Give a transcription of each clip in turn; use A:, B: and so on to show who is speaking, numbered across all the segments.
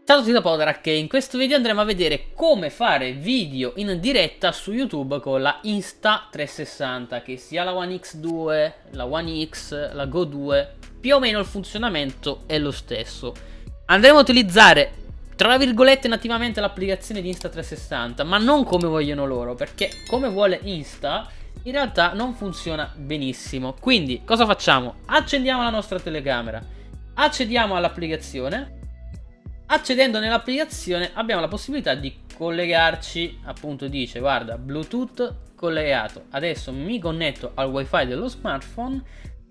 A: Ciao a tutti da Podarak, e in questo video andremo a vedere come fare video in diretta su YouTube con la Insta360, che sia la One X2, la One X, la Go 2, più o meno il funzionamento è lo stesso. Andremo a utilizzare, tra virgolette, nativamente l'applicazione di Insta360, ma non come vogliono loro, perché come vuole Insta in realtà non funziona benissimo. Quindi cosa facciamo? Accendiamo la nostra telecamera, accediamo all'applicazione. Accedendo nell'applicazione abbiamo la possibilità di collegarci, appunto dice guarda Bluetooth collegato. Adesso mi connetto al wifi dello smartphone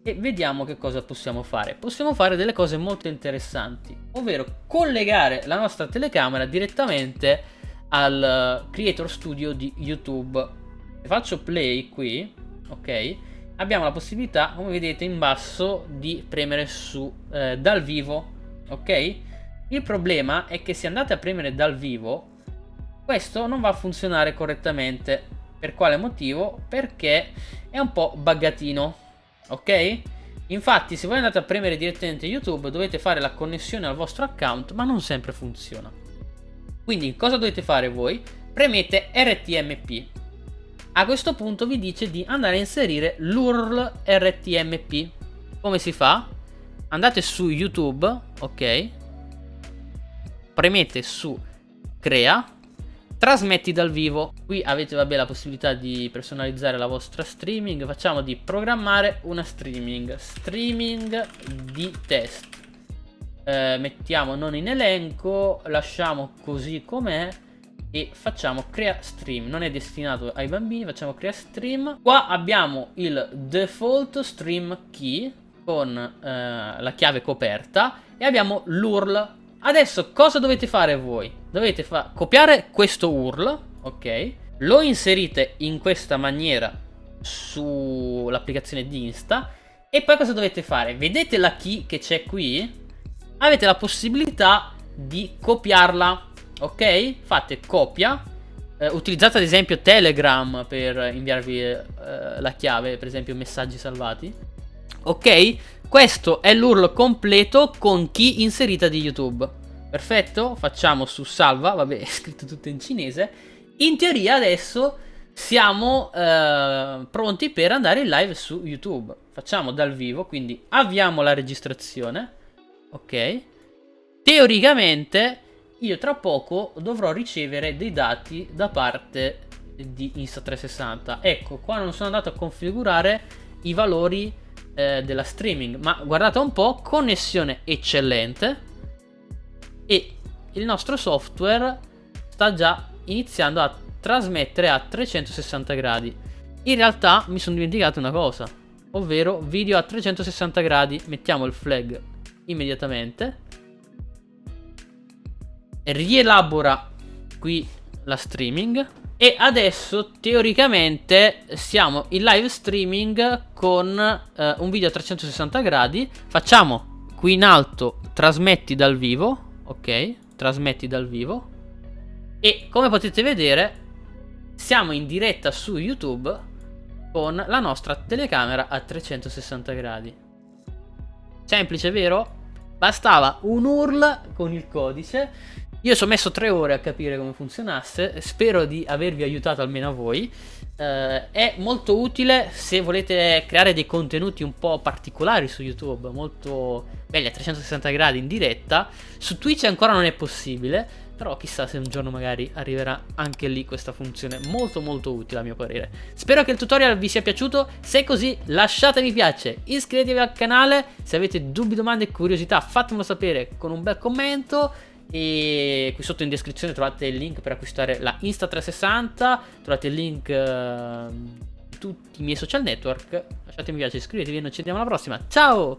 A: e vediamo che cosa possiamo fare. Possiamo fare delle cose molto interessanti, ovvero collegare la nostra telecamera direttamente al Creator Studio di YouTube. Se faccio play qui, ok, abbiamo la possibilità, come vedete in basso, di premere su dal vivo, ok? Il problema è che se andate a premere dal vivo, questo non va a funzionare correttamente. Per quale motivo? Perché è un po' buggatino, ok? Infatti se voi andate a premere direttamente YouTube dovete fare la connessione al vostro account, ma non sempre funziona. Quindi cosa dovete fare voi? Premete RTMP. A questo punto vi dice di andare a inserire l'URL RTMP. Come si fa? Andate su YouTube, ok? Premete su crea, trasmetti dal vivo. Qui avete la possibilità di personalizzare la vostra streaming. Facciamo di programmare una streaming di test, mettiamo non in elenco, lasciamo così com'è e facciamo crea stream. Non è destinato ai bambini, facciamo crea stream. Qua abbiamo il default stream key con la chiave coperta e abbiamo l'URL. Adesso cosa dovete fare voi? Dovete copiare questo URL, ok? Lo inserite in questa maniera sull'applicazione di Insta. E poi cosa dovete fare? Vedete la key che c'è qui? Avete la possibilità di copiarla, ok? Fate copia. Utilizzate ad esempio Telegram per inviarvi la chiave, per esempio messaggi salvati. Ok? Questo è l'URL completo con key inserita di YouTube. Perfetto? Facciamo su salva. Vabbè, è scritto tutto in cinese. In teoria adesso siamo pronti per andare in live su YouTube. Facciamo dal vivo, quindi avviamo la registrazione. Ok? Teoricamente io tra poco dovrò ricevere dei dati da parte di Insta360. Ecco, qua non sono andato a configurare i valori della streaming, ma guardate un po', connessione eccellente e il nostro software sta già iniziando a trasmettere a 360 gradi. In realtà mi sono dimenticato una cosa, ovvero video a 360 gradi. Mettiamo il flag immediatamente, rielabora qui la streaming. E adesso teoricamente siamo in live streaming con un video a 360 gradi. Facciamo qui in alto trasmetti dal vivo, ok? Trasmetti dal vivo. E come potete vedere siamo in diretta su YouTube con la nostra telecamera a 360 gradi. Semplice, vero? Bastava un URL con il codice. Io ci ho messo 3 ore a capire come funzionasse, spero di avervi aiutato almeno a voi. È molto utile se volete creare dei contenuti un po' particolari su YouTube, molto belli a 360 gradi in diretta. Su Twitch ancora non è possibile, però chissà se un giorno magari arriverà anche lì questa funzione molto molto utile a mio parere. Spero che il tutorial vi sia piaciuto, se è così lasciate mi piace, iscrivetevi al canale, se avete dubbi, domande e curiosità fatemelo sapere con un bel commento. E qui sotto in descrizione trovate il link per acquistare la Insta360, trovate il link di tutti i miei social network. Lasciate mi piace, iscrivetevi e noi ci vediamo alla prossima. Ciao!